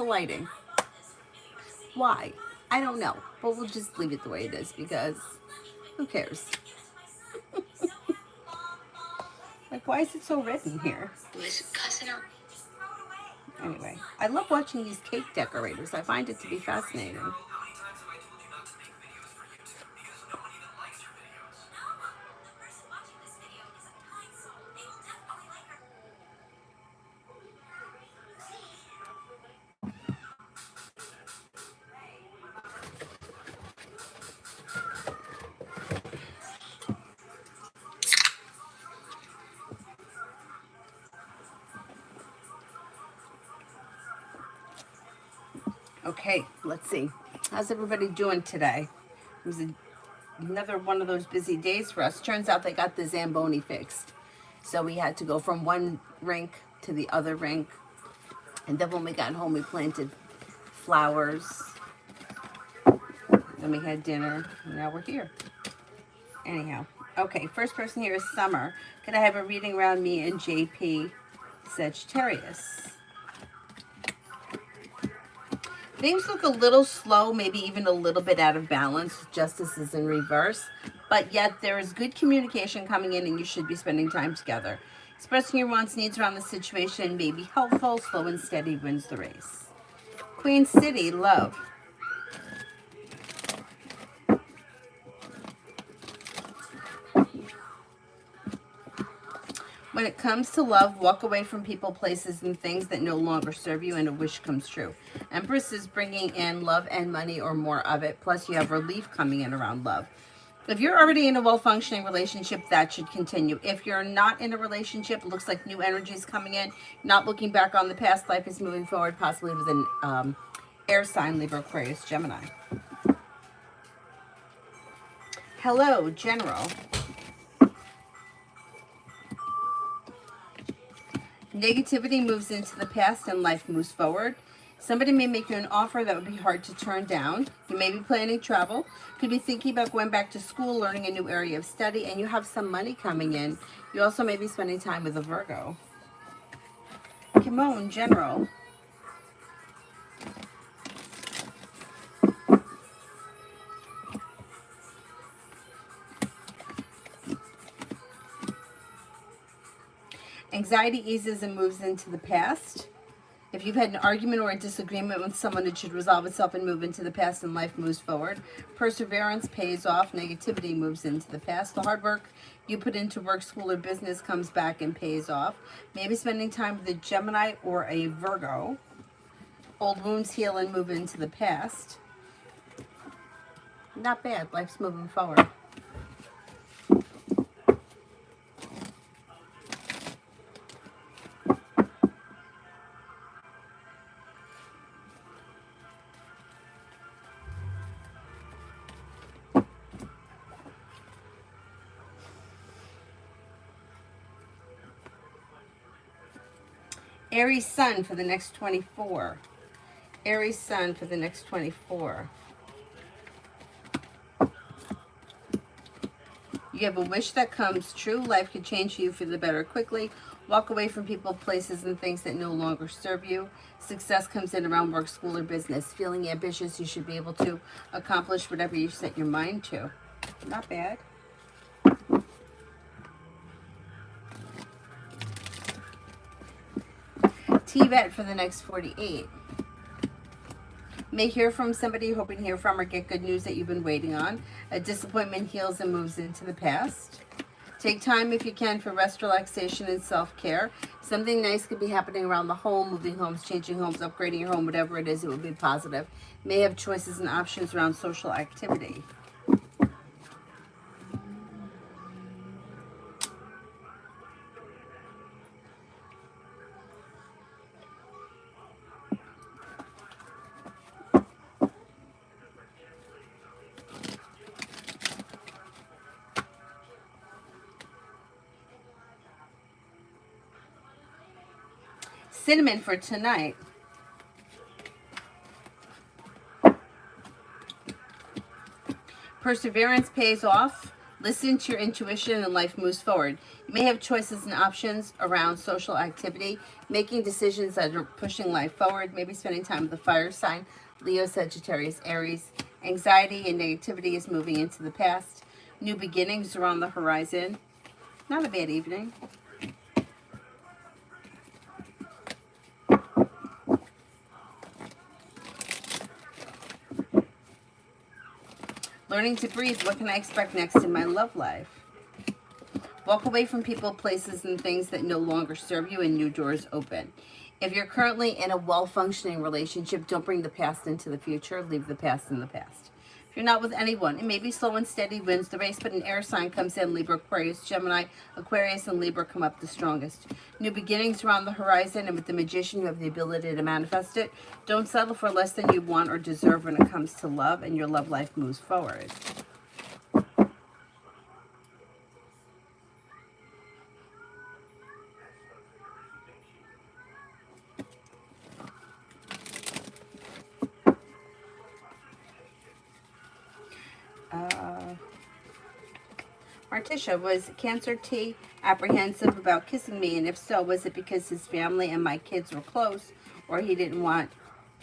the lighting. Why? I don't know. But we'll just leave it the way it is because who cares? Like, why is it so red in here? Anyway, I love watching these cake decorators. I find it to be fascinating. Okay, let's see. How's everybody doing today? It was another one of those busy days for us. Turns out they got the Zamboni fixed. So we had to go from one rink to the other rink. And then when we got home, we planted flowers. Then we had dinner. And now we're here. Anyhow. Okay, first person here is Summer. Could I have a reading around me and JP Sagittarius? Things look a little slow, maybe even a little bit out of balance. Justice is in reverse. But yet there is good communication coming in and you should be spending time together. Expressing your wants, needs around the situation may be helpful. Slow and steady wins the race. Queen City, love. When it comes to love, walk away from people, places, and things that no longer serve you, and a wish comes true. Empress is bringing in love and money or more of it. Plus, you have relief coming in around love. If you're already in a well-functioning relationship, that should continue. If you're not in a relationship, it looks like new energy is coming in. Not looking back on the past, life is moving forward, possibly with an air sign, Libra, Aquarius, Gemini. Hello, General. Negativity moves into the past and life moves forward. Somebody may make you an offer that would be hard to turn down. You may be planning travel. Could be thinking about going back to school, learning a new area of study, and you have some money coming in. You also may be spending time with a Virgo. Kimon, General. Anxiety eases and moves into the past. If you've had an argument or a disagreement with someone, it should resolve itself and move into the past, and life moves forward. Perseverance pays off. Negativity moves into the past. The hard work you put into work, school, or business comes back and pays off. Maybe spending time with a Gemini or a Virgo. Old wounds heal and move into the past. Not bad. Life's moving forward. Aries Sun for the next 24. Aries Sun for the next 24. You have a wish that comes true. Life could change you for the better quickly. Walk away from people, places, and things that no longer serve you. Success comes in around work, school, or business. Feeling ambitious, you should be able to accomplish whatever you set your mind to. Not bad. Tibet for the next 48. May hear from somebody you're hoping to hear from or get good news that you've been waiting on. A disappointment heals and moves into the past. Take time if you can for rest, relaxation, and self-care. Something nice could be happening around the home, moving homes, changing homes, upgrading your home, whatever it is, it will be positive. May have choices and options around social activity. Cinnamon for tonight. Perseverance pays off. Listen to your intuition and life moves forward. You may have choices and options around social activity, making decisions that are pushing life forward, maybe spending time with the fire sign, Leo, Sagittarius, Aries. Anxiety and negativity is moving into the past. New beginnings are on the horizon. Not a bad evening. Learning to breathe. What can I expect next in my love life? Walk away from people, places, and things that no longer serve you, and new doors open. If you're currently in a well-functioning relationship, don't bring the past into the future. Leave the past in the past. If you're not with anyone, it may be slow and steady wins the race, but an air sign comes in. Libra, Aquarius, Gemini, Aquarius, and Libra come up the strongest. New beginnings are on the horizon, and with the Magician, you have the ability to manifest it. Don't settle for less than you want or deserve when it comes to love, and your love life moves forward. Martisha, was Cancer T apprehensive about kissing me? And if so, was it because his family and my kids were close, or he didn't want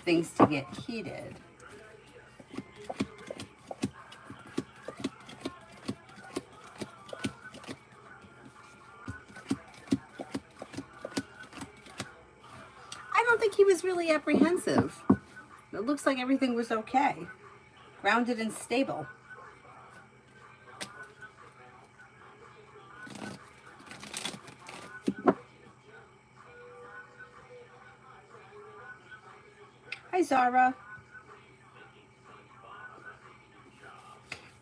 things to get heated? I don't think he was really apprehensive. It looks like everything was okay. Grounded and stable. Hi, Zara.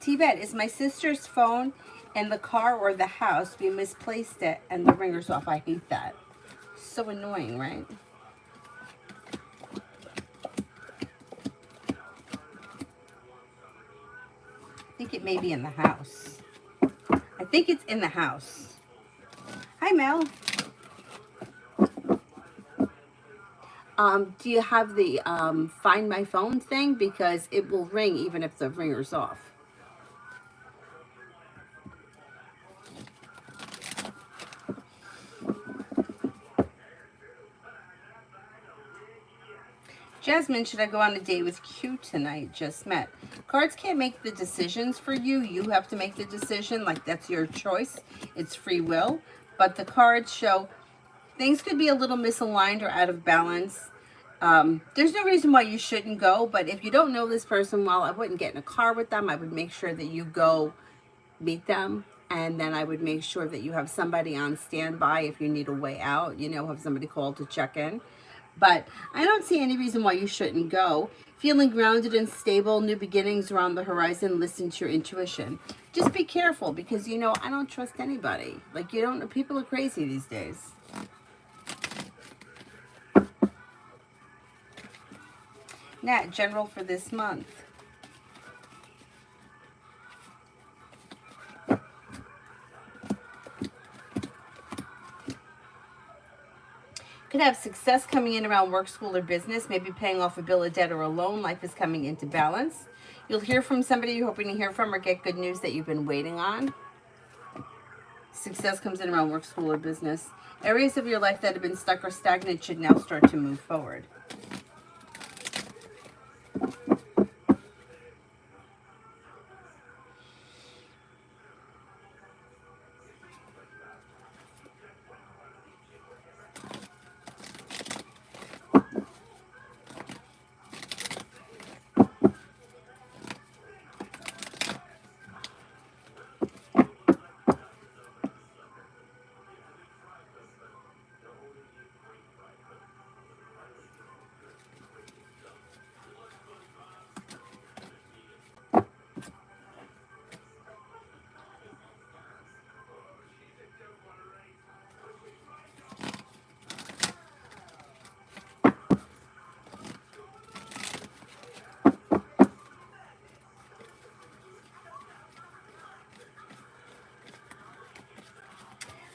Tibet, is my sister's phone in the car or the house? We misplaced it and the ringer's off. I hate that. So annoying, right? I think it may be in the house. I think it's in the house. Hi, Mel. Do you have the Find My Phone thing? Because it will ring even if the ringer's off. Jasmine, should I go on a date with Q tonight? Just met. Cards can't make the decisions for you. You have to make the decision. Like, that's your choice. It's free will. But the cards show things could be a little misaligned or out of balance. There's no reason why you shouldn't go. But if you don't know this person well, I wouldn't get in a car with them. I would make sure that you go meet them. And then I would make sure that you have somebody on standby if you need a way out. You know, have somebody call to check in. But I don't see any reason why you shouldn't go. Feeling grounded and stable, new beginnings are on the horizon. Listen to your intuition. Just be careful because, you know, I don't trust anybody. Like, you don't, people are crazy these days. Nat, general for this month. Could have success coming in around work, school, or business, maybe paying off a bill, a debt, or a loan. Life is coming into balance. You'll hear from somebody you're hoping to hear from or get good news that you've been waiting on. Success comes in around work, school, or business. Areas of your life that have been stuck or stagnant should now start to move forward.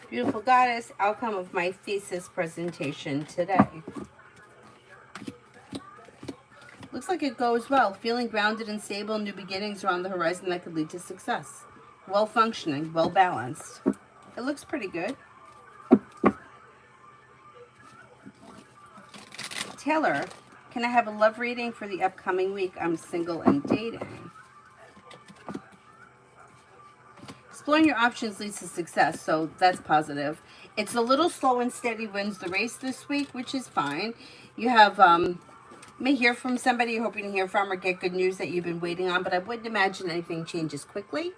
Beautiful goddess, outcome of my thesis presentation today. Looks like it goes well. Feeling grounded and stable, new beginnings are on the horizon that could lead to success. well functioning, well balanced. It looks pretty good. Taylor, can I have a love reading for the upcoming week? I'm single and dating. Exploring your options leads to success, so that's positive. It's a little slow and steady wins the race this week, which is fine. You have may hear from somebody you're hoping to hear from or get good news that you've been waiting on, but I wouldn't imagine anything changes quickly.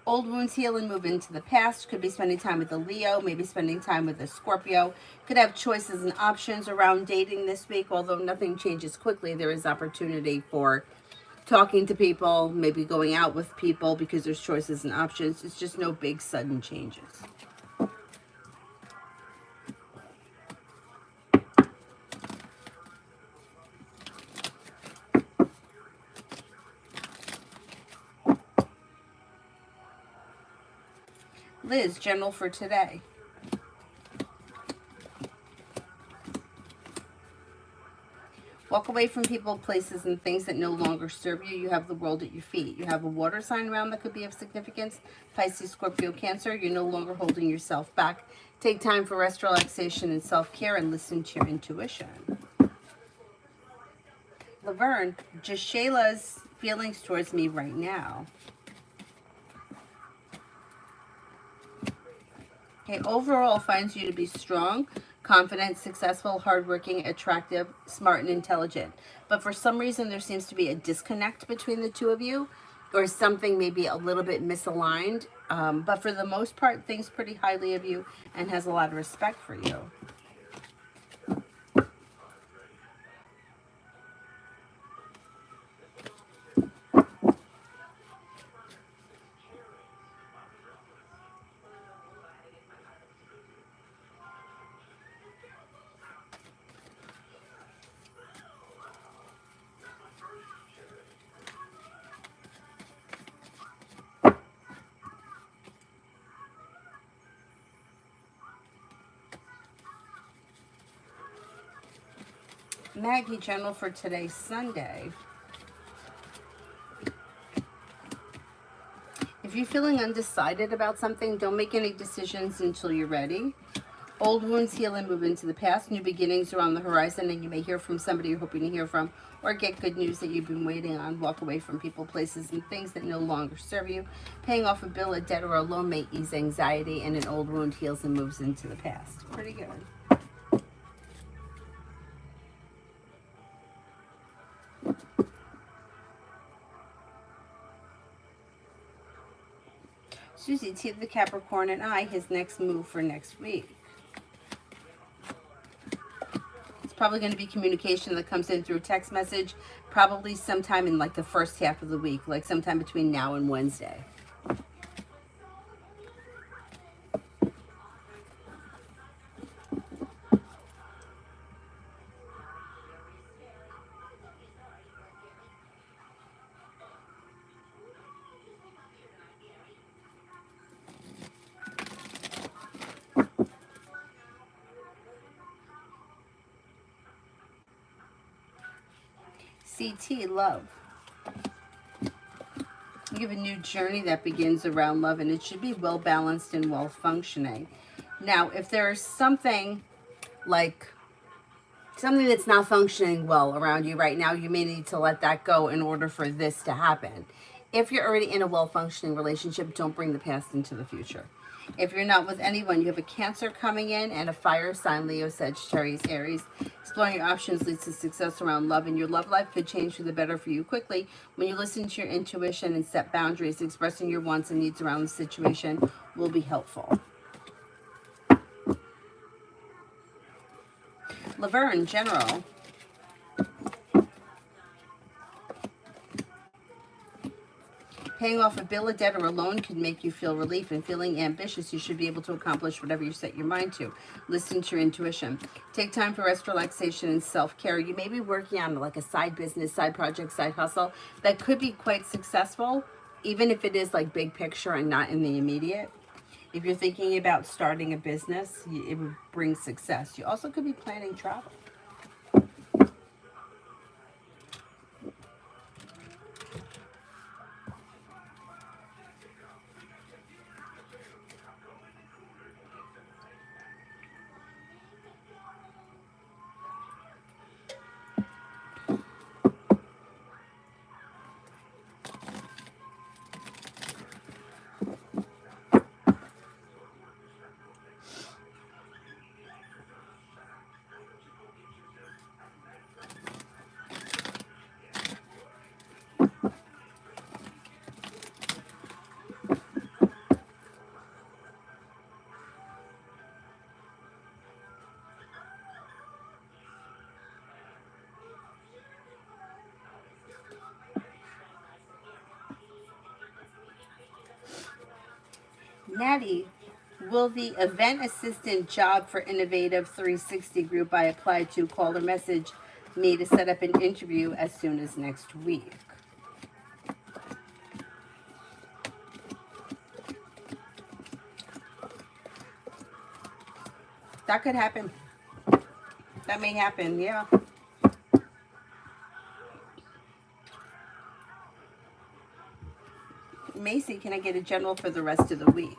Old wounds heal and move into the past. Could be spending time with a Leo, maybe spending time with a Scorpio. Could have choices and options around dating this week. Although nothing changes quickly, there is opportunity for talking to people, maybe going out with people because there's choices and options. It's just no big sudden changes. Liz, general for today. Walk away from people, places, and things that no longer serve you. You have the world at your feet. You have a water sign around that could be of significance. Pisces, Scorpio, Cancer. You're no longer holding yourself back. Take time for rest, relaxation, and self-care, and listen to your intuition. Laverne, just Shayla's feelings towards me right now. Okay, overall finds you to be strong, confident, successful, hardworking, attractive, smart, and intelligent. But for some reason, there seems to be a disconnect between the two of you, or something maybe a little bit misaligned. But for the most part, thinks pretty highly of you and has a lot of respect for you. Maggie, general for today, Sunday. If you're feeling undecided about something, don't make any decisions until you're ready. Old wounds heal and move into the past. New beginnings are on the horizon, and you may hear from somebody you're hoping to hear from or get good news that you've been waiting on. Walk away from people, places, and things that no longer serve you. Paying off a bill, a debt, or a loan may ease anxiety, and an old wound heals and moves into the past. Pretty good. Susie, T of the Capricorn, and I, his next move for next week. It's probably going to be communication that comes in through text message, probably sometime in like the first half of the week, like sometime between now and Wednesday. CT, love. You have a new journey that begins around love, and it should be well balanced and well functioning. Now, if there's something like something that's not functioning well around you right now, you may need to let that go in order for this to happen. If you're already in a well functioning relationship, don't bring the past into the future. If you're not with anyone, you have a Cancer coming in and a fire sign, Leo, Sagittarius, Aries. Exploring your options leads to success around love, and your love life could change for the better for you quickly when you listen to your intuition and set boundaries. Expressing your wants and needs around the situation will be helpful. Laverne, general. Paying off a bill, a debt, or a loan can make you feel relief, and feeling ambitious, you should be able to accomplish whatever you set your mind to. Listen to your intuition. Take time for rest, relaxation, and self-care. You may be working on like a side business, side project, side hustle that could be quite successful, even if it is like big picture and not in the immediate. If you're thinking about starting a business, it would bring success. You also could be planning travel. Natty, will the event assistant job for Innovative 360 group I applied to call or message me to set up an interview as soon as next week? That could happen. That may happen, yeah. Macy, can I get a general for the rest of the week?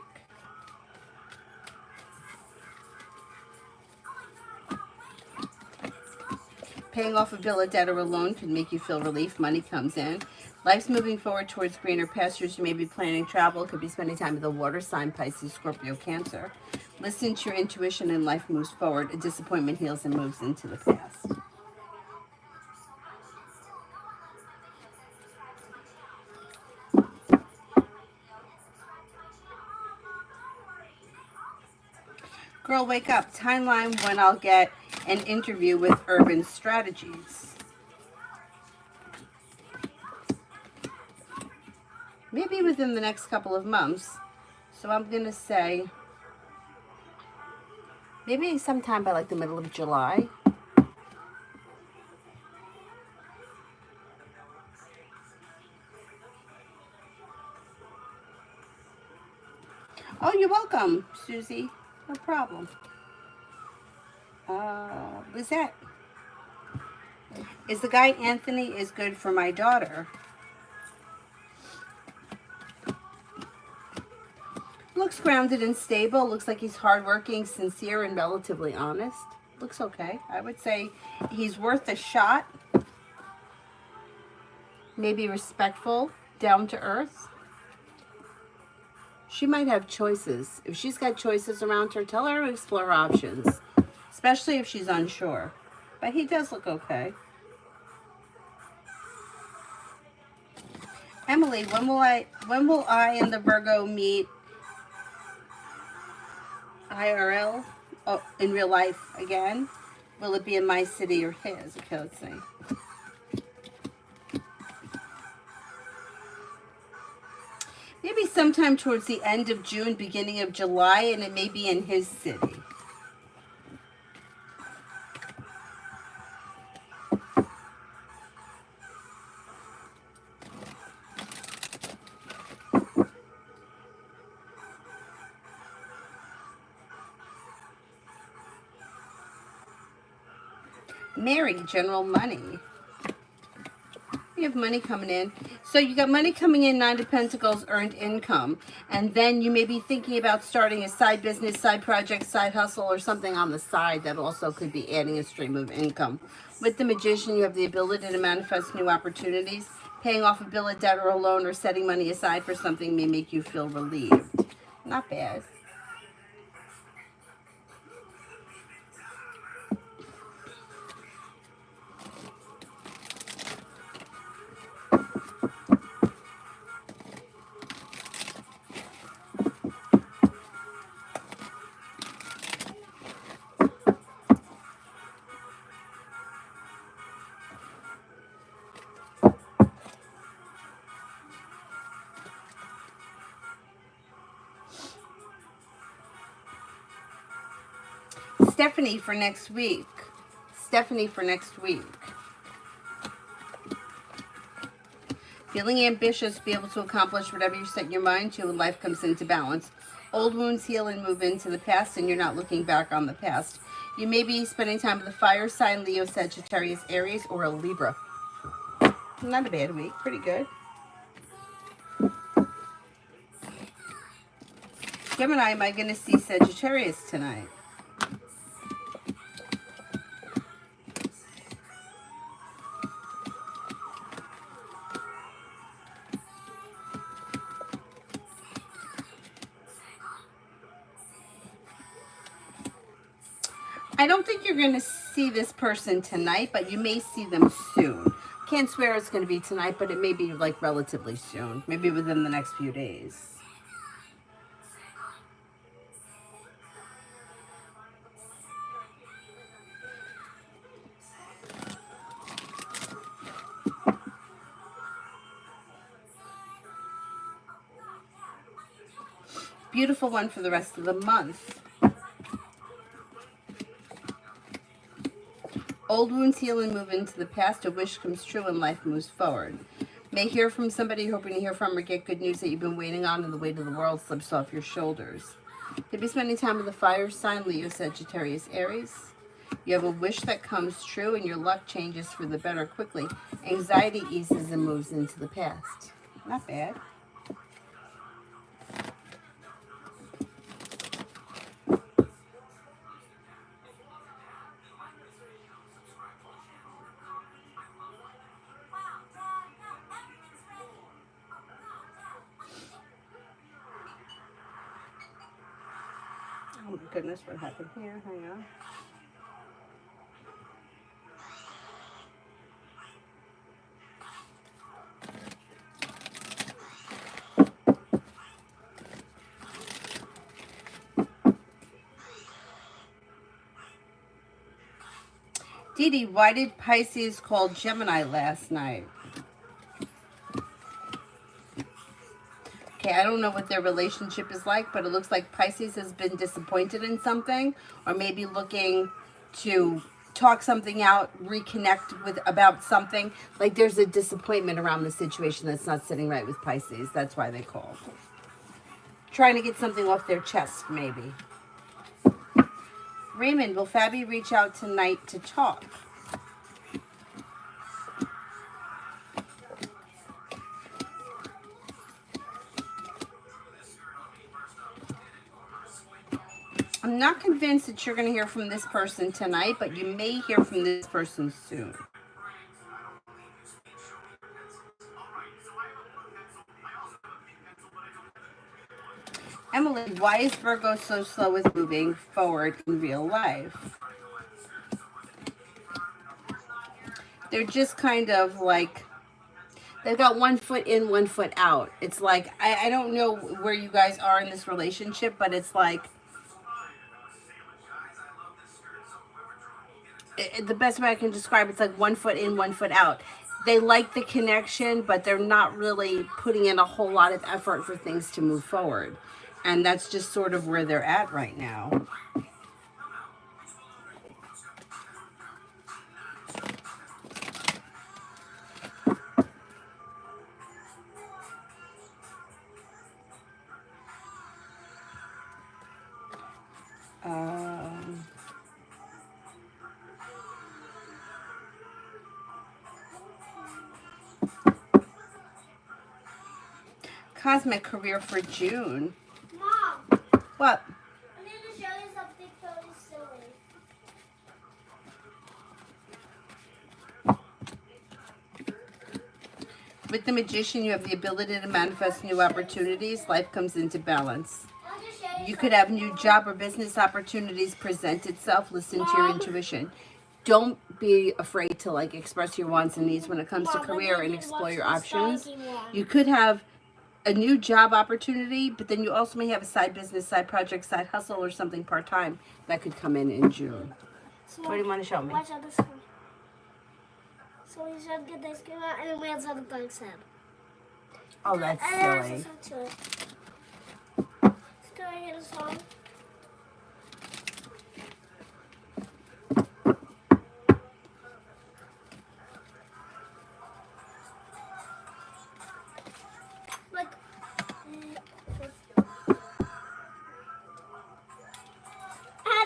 Paying off a bill of debt or a loan can make you feel relief. Money comes in. Life's moving forward towards greener pastures. You may be planning travel. Could be spending time with a water sign, Pisces, Scorpio, Cancer. Listen to your intuition and life moves forward. A disappointment heals and moves into the past. Girl, wake up. Timeline when I'll get an interview with Urban Strategies. Maybe within the next couple of months. So I'm going to say maybe sometime by like the middle of July. Oh, you're welcome, Susie. No problem. Lizette. Is the guy Anthony is good for my daughter? Looks grounded and stable. Looks like he's hardworking, sincere, and relatively honest. Looks okay. I would say he's worth a shot. Maybe respectful, down to earth. She might have choices. If she's got choices around her, tell her to explore options, especially if she's unsure. But he does look okay. Emily, when will I and the Virgo meet IRL? Oh, in real life again? Will it be in my city or his? Okay, let's see. Maybe sometime towards the end of June, beginning of July, and it may be in his city. Mary, general money. You have money coming in. So you got money coming in, Nine of Pentacles, earned income. And then you may be thinking about starting a side business, side project, side hustle, or something on the side that also could be adding a stream of income. With the Magician, you have the ability to manifest new opportunities. Paying off a bill of debt or a loan or setting money aside for something may make you feel relieved. Not bad. Stephanie for next week. Stephanie for next week. Feeling ambitious, be able to accomplish whatever you set your mind to, and life comes into balance. Old wounds heal and move into the past, and you're not looking back on the past. You may be spending time with a fire sign, Leo, Sagittarius, Aries, or a Libra. Not a bad week. Pretty good. Gemini, am I going to see Sagittarius tonight? I don't think you're going to see this person tonight, but you may see them soon. Can't swear it's going to be tonight, but it may be like relatively soon. Maybe within the next few days. beautiful one for the rest of the month. Old wounds heal and move into the past. A wish comes true and life moves forward. May hear from somebody you're hoping to hear from, or get good news that you've been waiting on, and the weight of the world slips off your shoulders. You'll be spending time with the fire sign, Leo, Sagittarius, Aries. You have a wish that comes true, and your luck changes for the better quickly. Anxiety eases and moves into the past. Not bad. Oh my goodness, what happened here? Hang on. Dee Dee, why did Pisces call Gemini last night? Okay, I don't know what their relationship is like, but it looks like Pisces has been disappointed in something, or maybe looking to talk something out, reconnect with about something. Like there's a disappointment around the situation that's not sitting right with Pisces. That's why they called. Trying to get something off their chest, maybe. Raymond, will Fabi reach out tonight to talk? I'm not convinced that you're going to hear from this person tonight, but you may hear from this person soon. Emily, why is Virgo so slow with moving forward in real life? They're just kind of like, they've got 1 foot in, 1 foot out. It's like, I don't know where you guys are in this relationship, but it's like, the best way I can describe it's like 1 foot in, 1 foot out. They like the connection, but they're not really putting in a whole lot of effort for things to move forward. And that's just sort of where they're at right now. Cosmic career for June. Mom. What? I'm going to show you something totally silly. With the Magician, you have the ability to manifest new opportunities. Life comes into balance. You could have new job or business opportunities present itself. Listen to your intuition. Don't be afraid to like express your wants and needs when it comes to career and explore your options. You could have a new job opportunity, but then you also may have a side business, side project, side hustle, or something part-time that could come in June. So what do you want to show me? Watch out this one. So we should get this game out and then we have on the dog's head. Oh, that's silly. Can I hit a song? Like, and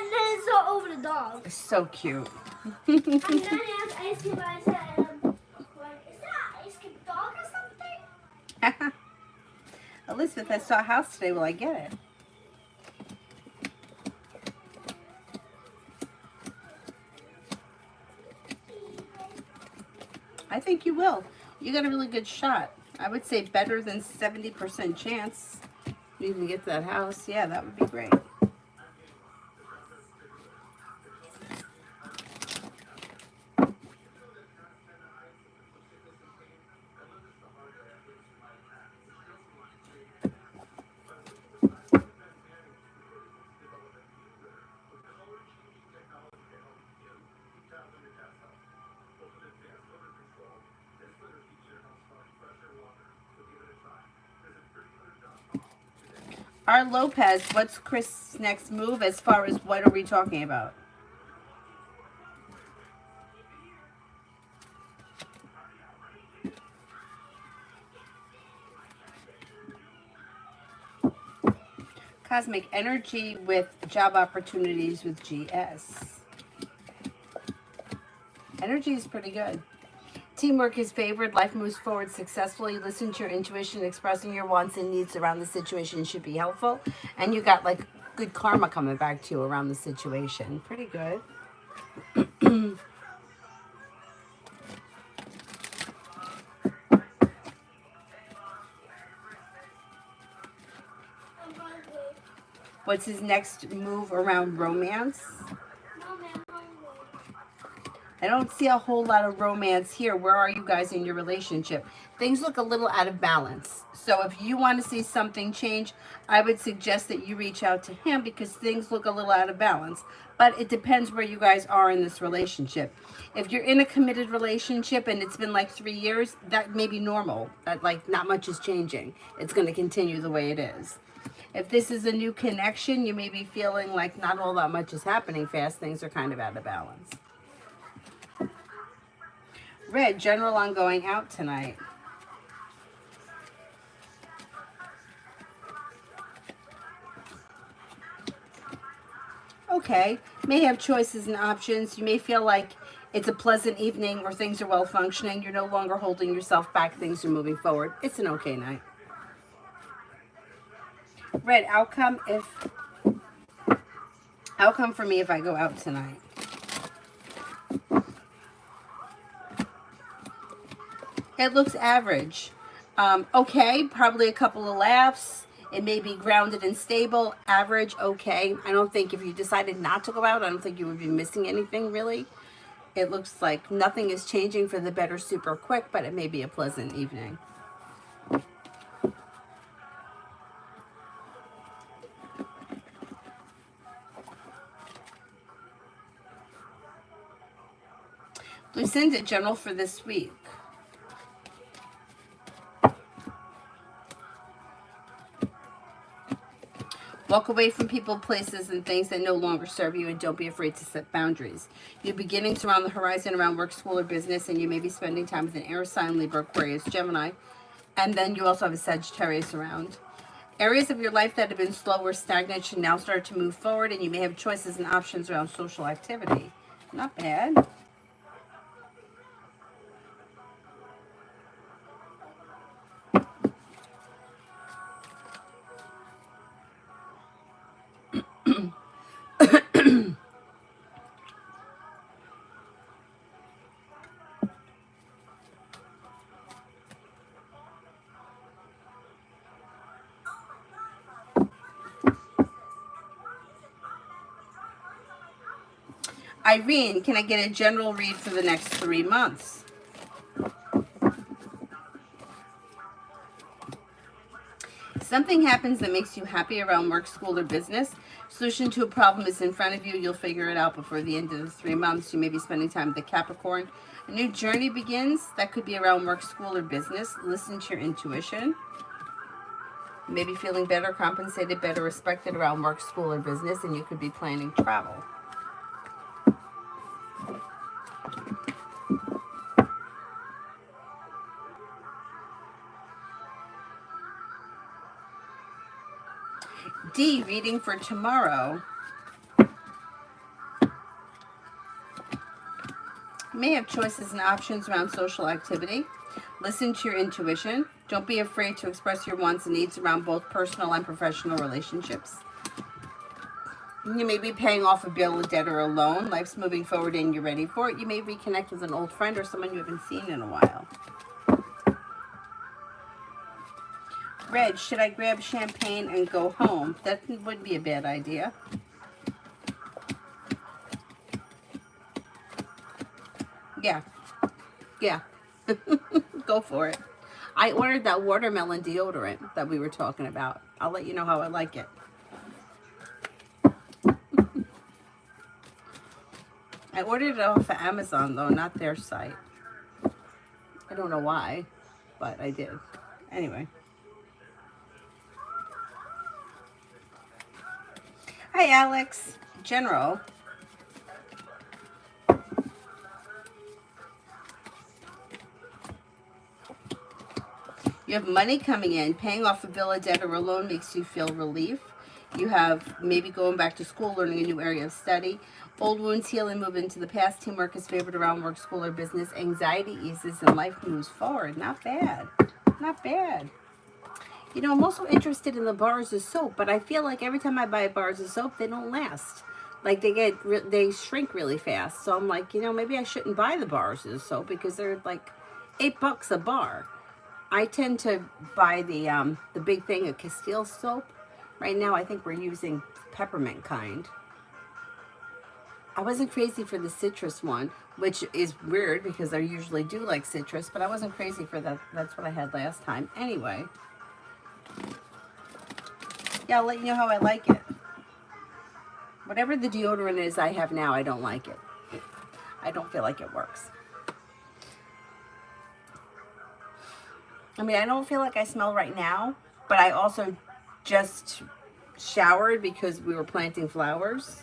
then it's all over the dog. It's so cute. And then it has ice cream by his head. And I'm like, is that ice cream dog or something? Elizabeth, I saw a house today. Will I get it? I think you will. You got a really good shot. I would say better than 70% chance you can get to that house. Yeah, that would be great. R. Lopez, what's Chris' next move as far as what are we talking about? Cosmic energy with job opportunities with GS. Energy is pretty good. Teamwork is favored. Life moves forward successfully. Listen to your intuition. Expressing your wants and needs around the situation should be helpful. And you got like good karma coming back to you around the situation. Pretty good. I'm hungry. What's his next move around romance? No, ma'am, I'm hungry. I don't see a whole lot of romance here. Where are you guys in your relationship? Things look a little out of balance. So if you want to see something change, I would suggest that you reach out to him because things look a little out of balance. But it depends where you guys are in this relationship. If you're in a committed relationship and it's been like 3 years, that may be normal. That like not much is changing. It's going to continue the way it is. If this is a new connection, you may be feeling like not all that much is happening fast. Things are kind of out of balance. Red, general on going out tonight. Okay, may have choices and options. You may feel like it's a pleasant evening or things are well functioning. You're no longer holding yourself back. Things are moving forward. It's an okay night. Red, outcome for me if I go out tonight. It looks average. Okay, probably a couple of laughs. It may be grounded and stable. Average, okay. I don't think if you decided not to go out, I don't think you would be missing anything really. It looks like nothing is changing for the better super quick, but it may be a pleasant evening. Lucinda, general for this week. Walk away from people, places, and things that no longer serve you, and don't be afraid to set boundaries. New beginnings around the horizon, around work, school, or business, and you may be spending time with an air sign, Libra, Aquarius, Gemini. And then you also have a Sagittarius around. Areas of your life that have been slow or stagnant should now start to move forward, and you may have choices and options around social activity. Not bad. Irene, can I get a general read for the next 3 months? Something happens that makes you happy around work, school, or business. Solution to a problem is in front of you. You'll figure it out before the end of the 3 months. You may be spending time with the Capricorn. A new journey begins. That could be around work, school, or business. Listen to your intuition. You may be feeling better, compensated, better respected around work, school, or business, and you could be planning travel. D, reading for tomorrow. You may have choices and options around social activity. Listen to your intuition. Don't be afraid to express your wants and needs around both personal and professional relationships. You may be paying off a bill, a debt, or a loan. Life's moving forward and you're ready for it. You may reconnect with an old friend or someone you haven't seen in a while. Red, should I grab champagne and go home? That would be a bad idea. Yeah. Yeah. Go for it. I ordered that watermelon deodorant that we were talking about. I'll let you know how I like it. I ordered it off of Amazon, though, not their site. I don't know why, but I did. Anyway. Hi, Alex. General. You have money coming in. Paying off a bill, a debt, or a loan makes you feel relief. You have maybe going back to school, learning a new area of study. Old wounds heal and move into the past. Teamwork is favored around work, school, or business. Anxiety eases and life moves forward. Not bad. Not bad. You know, I'm also interested in the bars of soap, but I feel like every time I buy bars of soap, they don't last. Like they shrink really fast. So I'm like, you know, maybe I shouldn't buy the bars of soap because they're like $8 a bar. I tend to buy the big thing of Castile soap. Right now, I think we're using peppermint kind. I wasn't crazy for the citrus one, which is weird because I usually do like citrus, but I wasn't crazy for that. That's what I had last time. Anyway, yeah, I'll let you know how I like it. Whatever the deodorant is I have now, I don't like it. I don't feel like it works. I mean, I don't feel like I smell right now, but I also just showered because we were planting flowers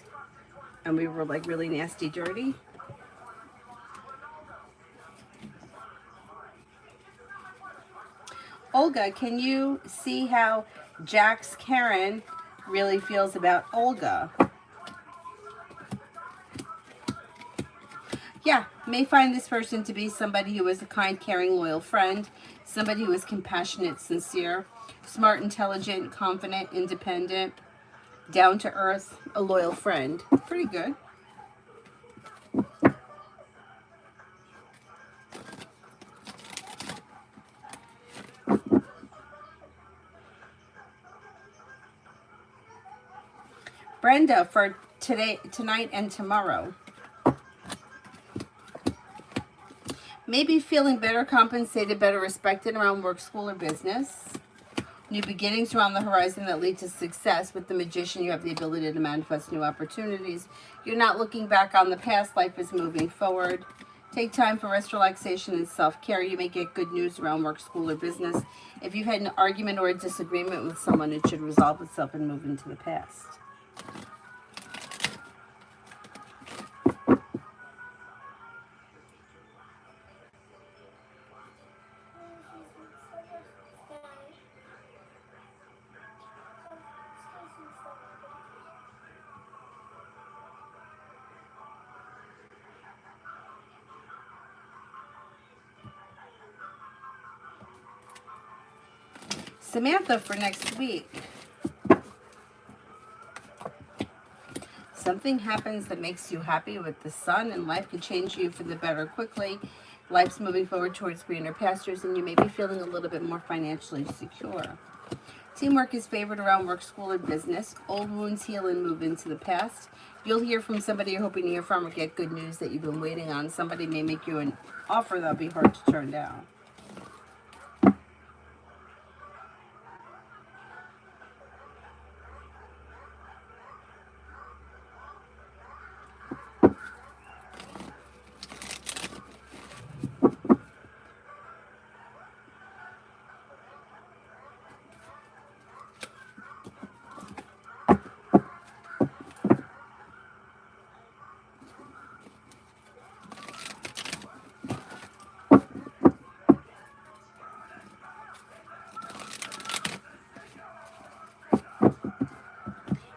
and we were like really nasty dirty. Olga, can you see how Jack's Karen really feels about Olga? Yeah, may find this person to be somebody who is a kind, caring, loyal friend, somebody who is compassionate, sincere, smart, intelligent, confident, independent, down to earth, a loyal friend. Pretty good. Brenda, for today, tonight, and tomorrow. Maybe feeling better compensated, better respected around work, school, or business. New beginnings around the horizon that lead to success. With the Magician, you have the ability to manifest new opportunities. You're not looking back on the past. Life is moving forward. Take time for rest, relaxation, and self-care. You may get good news around work, school, or business. If you've had an argument or a disagreement with someone, it should resolve itself and move into the past. Samantha, for next week. Something happens that makes you happy with the sun, and life can change you for the better quickly. Life's moving forward towards greener pastures, and you may be feeling a little bit more financially secure. Teamwork is favored around work, school, and business. Old wounds heal and move into the past. You'll hear from somebody you're hoping to hear from or get good news that you've been waiting on. Somebody may make you an offer that'll be hard to turn down.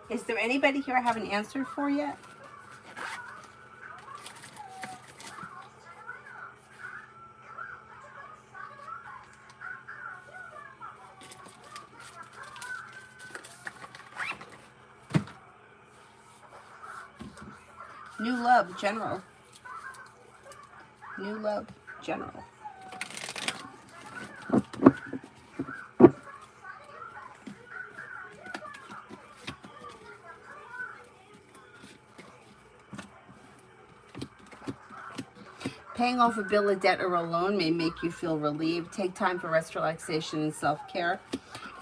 Is there anybody here I haven't answered for yet? New love, general. New love, general. Paying off a bill, a debt, or a loan may make you feel relieved. Take time for rest, relaxation, and self-care.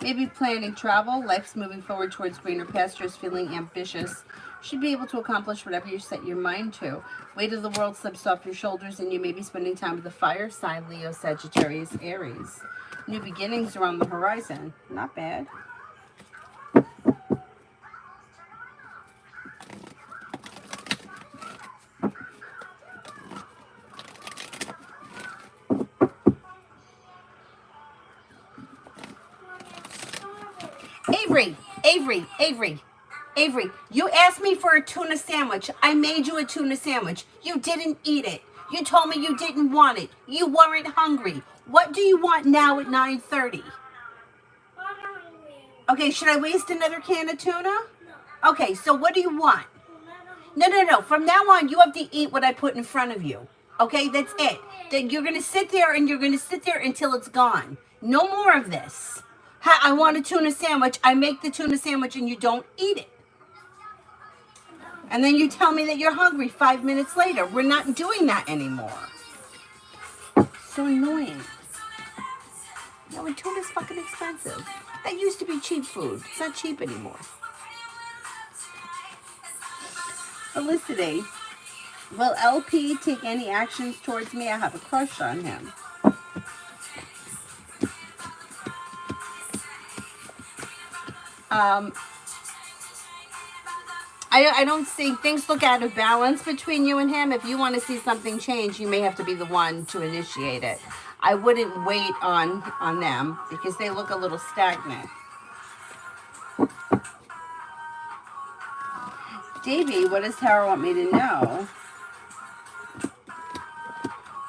Maybe planning travel. Life's moving forward towards greener pastures. Feeling ambitious. Should be able to accomplish whatever you set your mind to. Weight of the world slips off your shoulders, and you may be spending time with the fire sign, Leo, Sagittarius, Aries. New beginnings are on the horizon. Not bad. Avery, you asked me for a tuna sandwich. I made you a tuna sandwich. You didn't eat it. You told me you didn't want it. You weren't hungry. What do you want now at 9:30? Okay, should I waste another can of tuna? Okay, so what do you want? No. From now on, you have to eat what I put in front of you. Okay, that's it. Then you're going to sit there and you're going to sit there until it's gone. No more of this. I want a tuna sandwich. I make the tuna sandwich and you don't eat it. And then you tell me that you're hungry 5 minutes later. We're not doing that anymore. So annoying. No, and tuna's fucking expensive. That used to be cheap food. It's not cheap anymore. Felicity. Will LP take any actions towards me? I have a crush on him. I don't see, things look out of balance between you and him. If you want to see something change, you may have to be the one to initiate it. I wouldn't wait on them because they look a little stagnant. Davey, what does Tara want me to know?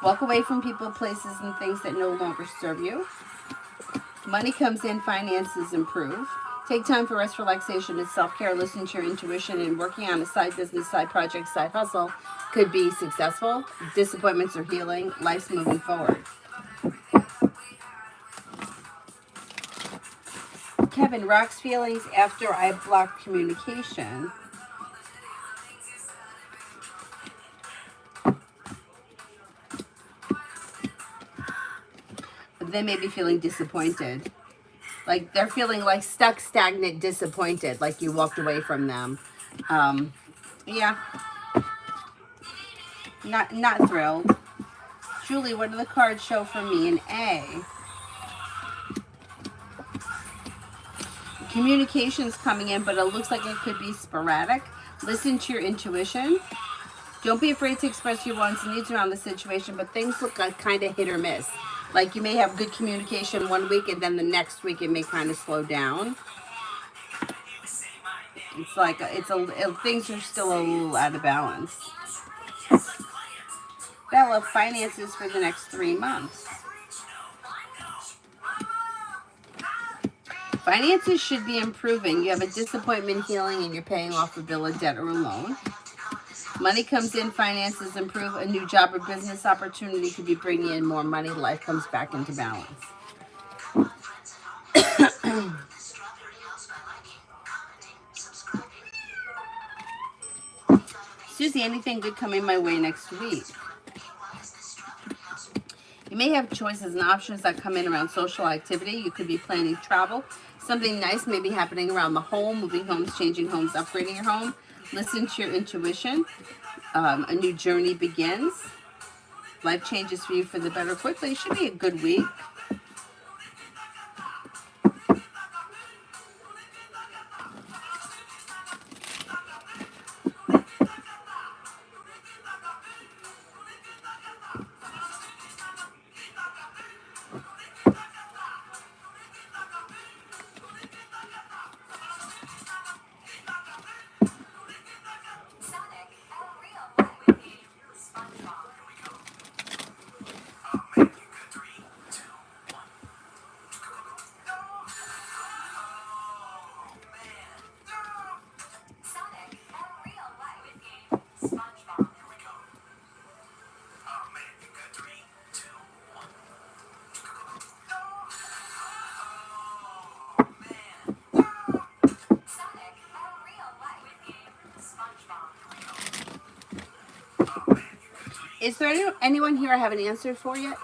Walk away from people, places, and things that no longer serve you. Money comes in, finances improve. Take time for rest, relaxation, and self-care. Listen to your intuition, and working on a side business, side project, side hustle could be successful. Disappointments are healing. Life's moving forward. Kevin, Rock's feelings after I blocked communication. They may be feeling disappointed. Like they're feeling like stuck, stagnant, disappointed, like you walked away from them. Yeah. Not thrilled. Julie, what do the cards show for me? An A. Communication's coming in, but it looks like it could be sporadic. Listen to your intuition. Don't be afraid to express your wants and needs around the situation, but things look like kind of hit or miss. Like you may have good communication one week and then the next week it may kind of slow down. It's like things are still a little out of balance. Bella, finances for the next 3 months. Finances should be improving. You have a disappointment healing and you're paying off a bill of debt or a loan. Money comes in, finances improve, a new job or business opportunity could be bringing in more money. Life comes back into balance. Susie, anything good coming my way next week? You may have choices and options that come in around social activity. You could be planning travel. Something nice may be happening around the home, moving homes, changing homes, upgrading your home. Listen to your intuition. A new journey begins. Life changes for you for the better quickly. It should be a good week. Is there anyone here I haven't answered for yet?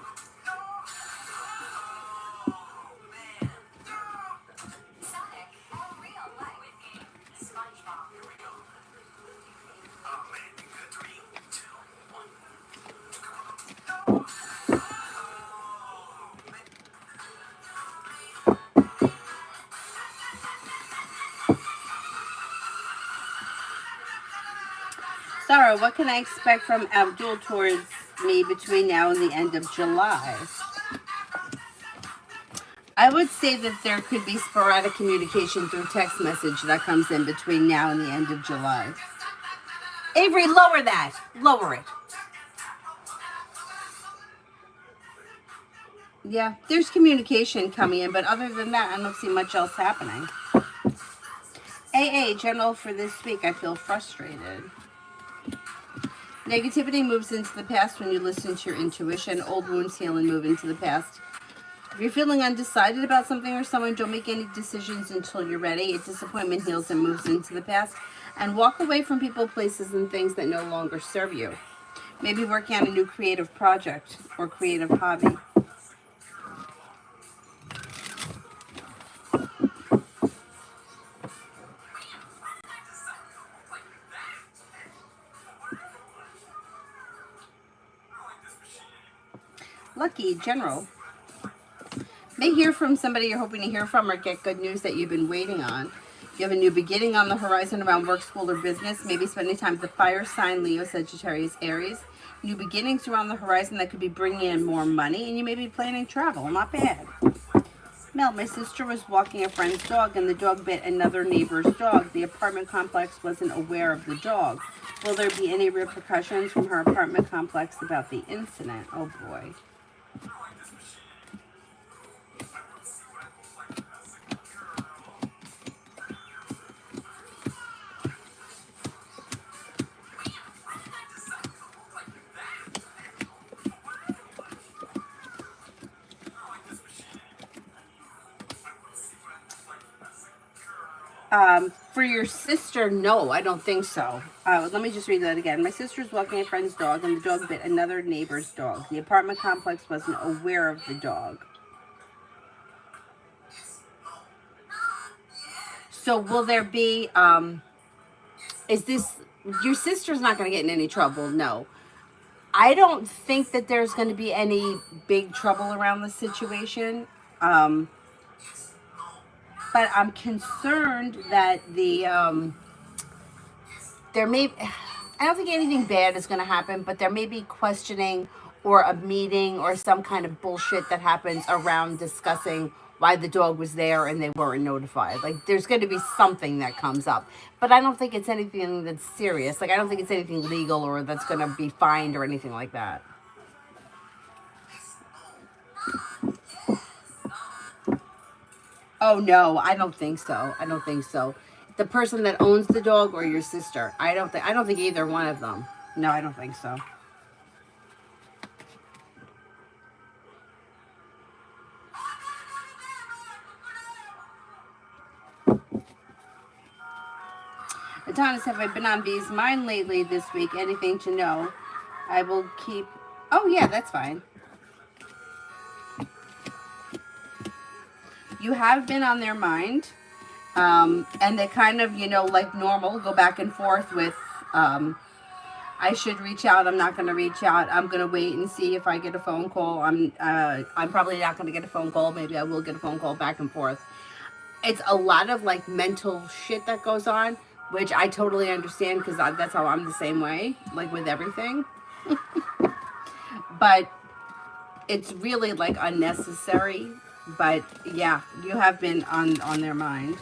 Sarah, what can I expect from Abdul towards me between now and the end of July? I would say that there could be sporadic communication through text message that comes in between now and the end of July. Avery, lower that. Lower it. Yeah, there's communication coming in, but other than that, I don't see much else happening. AA, general for this week, I feel frustrated. Negativity moves into the past when you listen to your intuition. Old wounds heal and move into the past. If you're feeling undecided about something or someone, don't make any decisions until you're ready. A disappointment heals and moves into the past. And walk away from people, places, and things that no longer serve you. Maybe working on a new creative project or creative hobby. Lucky, general. May hear from somebody you're hoping to hear from or get good news that you've been waiting on. You have a new beginning on the horizon around work, school, or business. Maybe spending time with the fire sign, Leo, Sagittarius, Aries. New beginnings around the horizon that could be bringing in more money, and you may be planning travel. Not bad. Mel, my sister was walking a friend's dog, and the dog bit another neighbor's dog. The apartment complex wasn't aware of the dog. Will there be any repercussions from her apartment complex about the incident? Oh, boy. For your sister, no, I don't think so. Let me just read that again. My sister's walking a friend's dog, and the dog bit another neighbor's dog. The apartment complex wasn't aware of the dog. So will there be, is this, your sister's not going to get in any trouble? No. I don't think that there's going to be any big trouble around the situation. But I'm concerned that there may, I don't think anything bad is going to happen, but there may be questioning or a meeting or some kind of bullshit that happens around discussing why the dog was there and they weren't notified. Like, there's going to be something that comes up. But I don't think it's anything that's serious. Like, I don't think it's anything legal or that's going to be fined or anything like that. Oh no, I don't think so. I don't think so. The person that owns the dog or your sister. I don't think either one of them. No, I don't think so. Adonis, have I been on V's mind lately this week? Anything to know? I will keep. Oh yeah, that's fine. You have been on their mind. And they kind of, like normal, go back and forth with, I should reach out. I'm not going to reach out. I'm going to wait and see if I get a phone call. I'm probably not going to get a phone call. Maybe I will get a phone call, back and forth. It's a lot of like mental shit that goes on, which I totally understand because that's how I'm the same way, like with everything. But it's really like unnecessary. But yeah, you have been on their mind.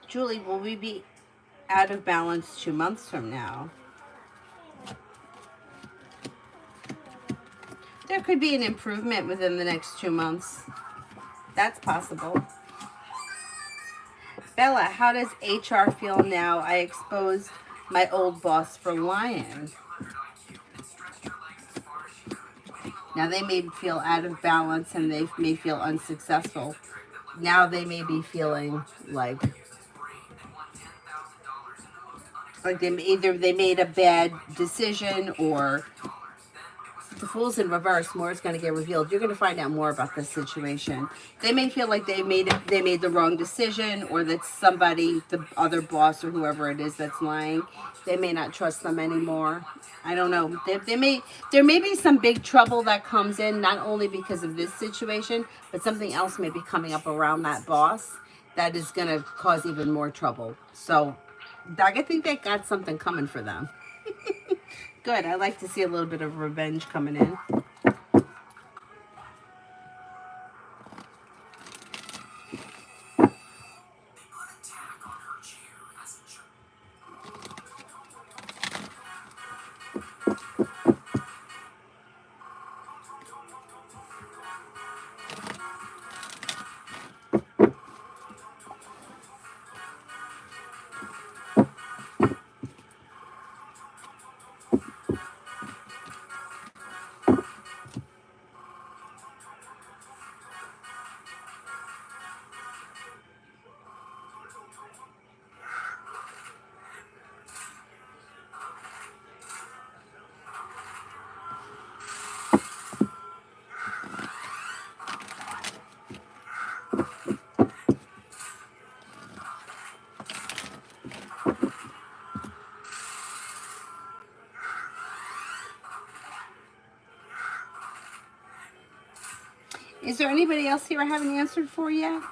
Julie, will we be out of balance 2 months from now? There could be an improvement within the next 2 months. That's possible. Bella, how does HR feel now? I exposed my old boss for lying. Now they may feel out of balance and they may feel unsuccessful. Now they may be feeling like they made a bad decision, or the Fool's in reverse. More is going to get revealed. You're going to find out more about this situation. They may feel like they made the wrong decision, or that somebody, the other boss or whoever it is that's lying, they may not trust them anymore. I don't know. There may be some big trouble that comes in, not only because of this situation, but something else may be coming up around that boss that is going to cause even more trouble. So I think they got something coming for them. Good. I like to see a little bit of revenge coming in. Is there anybody else here I haven't answered for yet?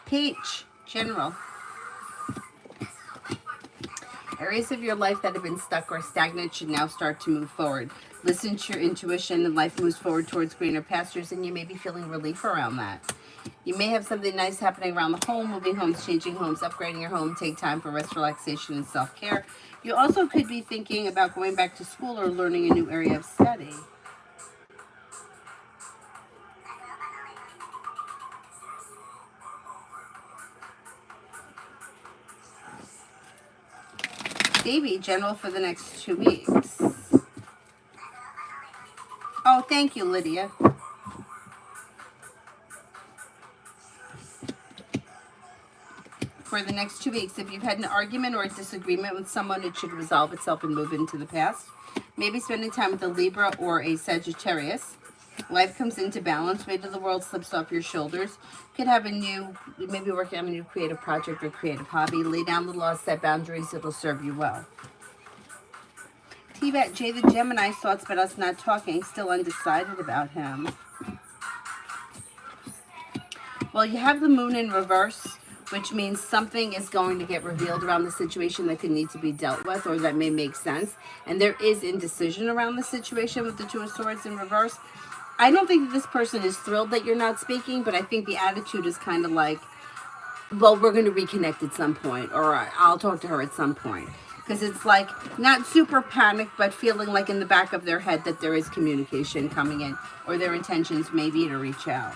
Peach, General. Areas of your life that have been stuck or stagnant should now start to move forward. Listen to your intuition and life moves forward towards greener pastures, and you may be feeling relief around that. You may have something nice happening around the home, moving homes, changing homes, upgrading your home. Take time for rest, relaxation, and self-care. You also could be thinking about going back to school or learning a new area of study. Davy, General, for the next 2 weeks. Oh, thank you, Lydia. For the next 2 weeks, if you've had an argument or a disagreement with someone, it should resolve itself and move into the past. Maybe spending time with a Libra or a Sagittarius. Life comes into balance. Weight of the world slips off your shoulders. Could have maybe working on a new creative project or creative hobby. Lay down the laws, set boundaries. It'll serve you well. T-Vet, Jay the Gemini, thoughts about us not talking. Still undecided about him. Well, you have the moon in reverse, which means something is going to get revealed around the situation that could need to be dealt with or that may make sense. And there is indecision around the situation with the Two of Swords in reverse. I don't think that this person is thrilled that you're not speaking, but I think the attitude is kind of like, well, we're going to reconnect at some point, or I'll talk to her at some point. Because it's like not super panicked, but feeling like in the back of their head that there is communication coming in, or their intentions may be to reach out.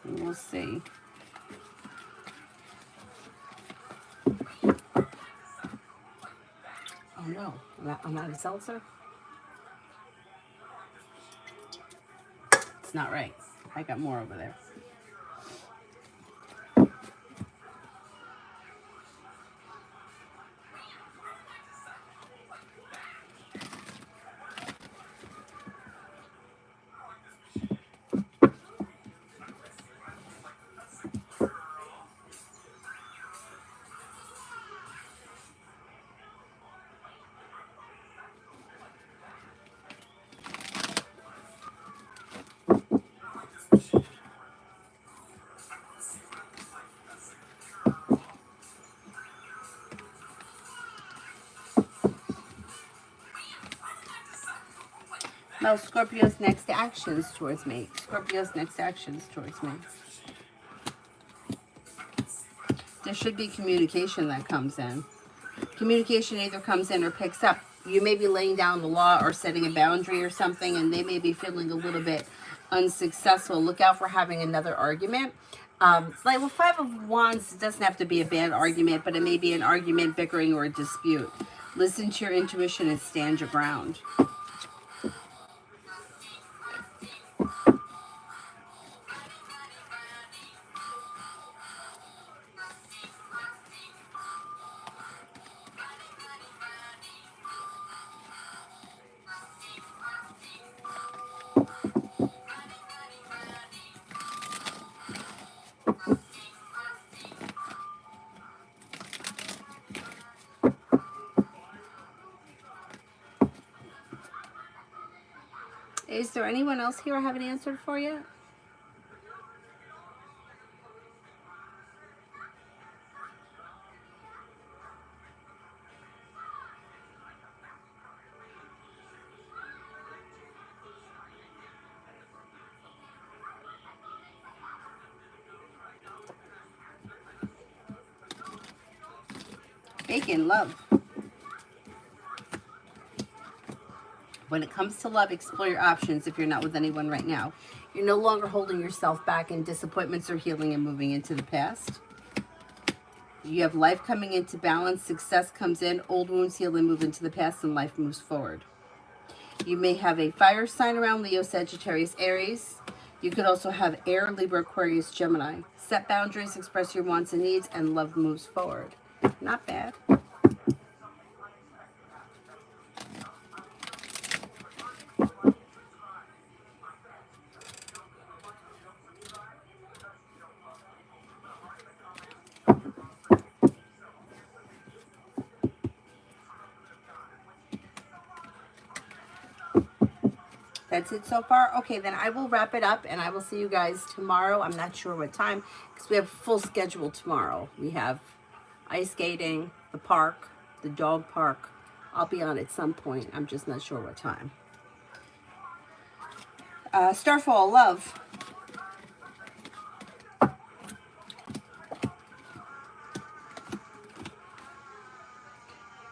We'll see. Oh no, I'm out of seltzer? It's not right. I got more over there. Now, Scorpio's next actions towards me. Scorpio's next actions towards me. There should be communication that comes in. Communication either comes in or picks up. You may be laying down the law or setting a boundary or something, and they may be feeling a little bit unsuccessful. Look out for having another argument. It's like, well, Five of Wands doesn't have to be a bad argument, but it may be an argument, bickering, or a dispute. Listen to your intuition and stand your ground. Is there anyone else here I haven't answered for yet? Bacon, love. When it comes to love, explore your options if you're not with anyone right now. You're no longer holding yourself back in disappointments or healing and moving into the past. You have life coming into balance. Success comes in. Old wounds heal and move into the past, and life moves forward. You may have a fire sign around Leo, Sagittarius, Aries. You could also have air, Libra, Aquarius, Gemini. Set boundaries, express your wants and needs, and love moves forward. Not bad. That's it so far. Okay, then I will wrap it up and I will see you guys tomorrow. I'm not sure what time because we have a full schedule tomorrow. We have ice skating, the park, the dog park. I'll be on at some point. I'm just not sure what time. Starfall, love.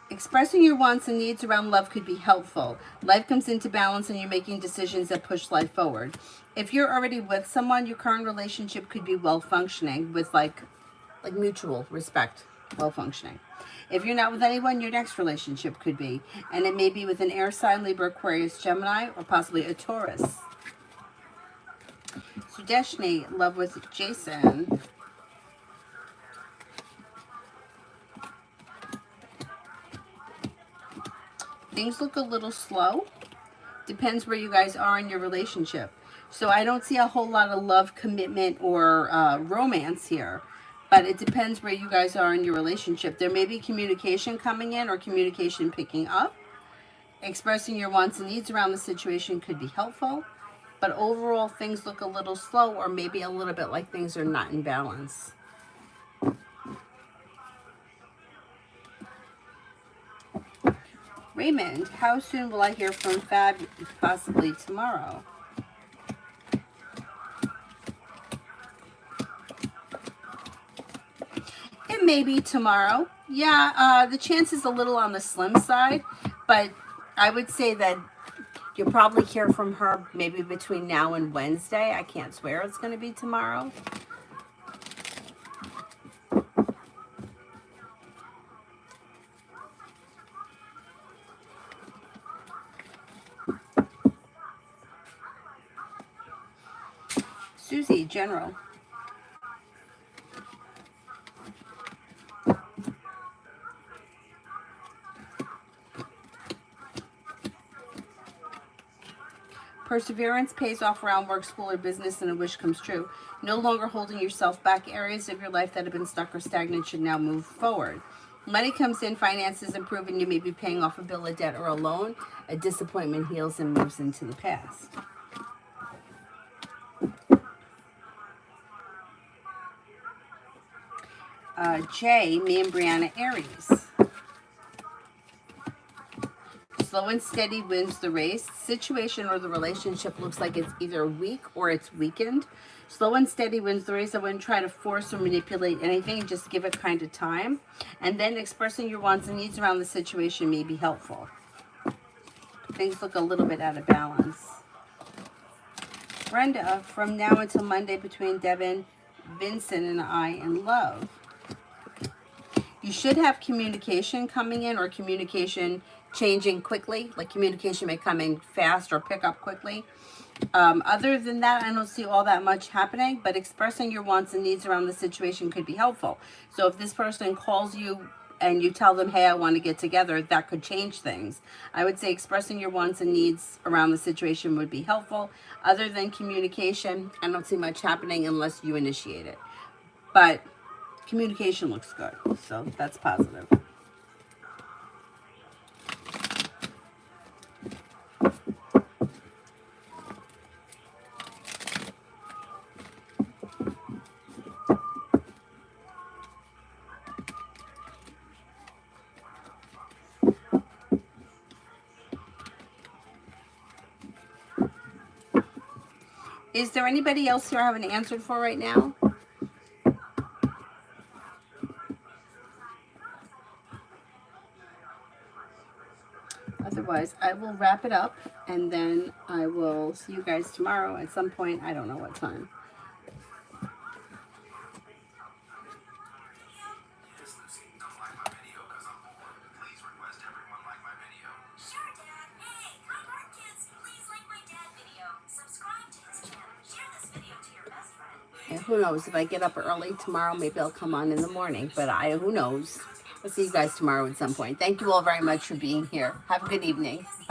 Expressing your wants and needs around love could be helpful. Life comes into balance and you're making decisions that push life forward. If you're already with someone, your current relationship could be well functioning with like mutual respect, well functioning. If you're not with anyone, your next relationship could be. And it may be with an air sign, Libra, Aquarius, Gemini, or possibly a Taurus. So Destiny, love with Jason. Things look a little slow. Depends where you guys are in your relationship. So I don't see a whole lot of love, commitment, or romance here. But it depends where you guys are in your relationship. There may be communication coming in or communication picking up. Expressing your wants and needs around the situation could be helpful. But overall, things look a little slow or maybe a little bit like things are not in balance. Raymond, how soon will I hear from Fab? Possibly tomorrow. It may be tomorrow. Yeah, the chance is a little on the slim side, but I would say that you'll probably hear from her maybe between now and Wednesday. I can't swear it's going to be tomorrow. Susie, General. Perseverance pays off around work, school, or business, and a wish comes true. No longer holding yourself back. Areas of your life that have been stuck or stagnant should now move forward. Money comes in, finances improve, and you may be paying off a bill, a debt, or a loan. A disappointment heals and moves into the past. Jay, me and Brianna, Aries. Slow and steady wins the race. Situation or the relationship looks like it's either weak or it's weakened. Slow and steady wins the race. I wouldn't try to force or manipulate anything. Just give it kind of time. And then expressing your wants and needs around the situation may be helpful. Things look a little bit out of balance. Brenda, from now until Monday between Devin, Vincent, and I in love. You should have communication coming in or communication changing quickly. Like communication may come in fast or pick up quickly. Other than that, I don't see all that much happening, but expressing your wants and needs around the situation could be helpful. So if this person calls you and you tell them, hey, I want to get together, that could change things. I would say expressing your wants and needs around the situation would be helpful. Other than communication, I don't see much happening unless you initiate it. But communication looks good, so that's positive. Is there anybody else here I haven't answered for right now? Otherwise, I will wrap it up and then I will see you guys tomorrow at some point. I don't know what time. And who knows, if I get up early tomorrow, maybe I'll come on in the morning. But who knows? I'll see you guys tomorrow at some point. Thank you all very much for being here. Have a good evening.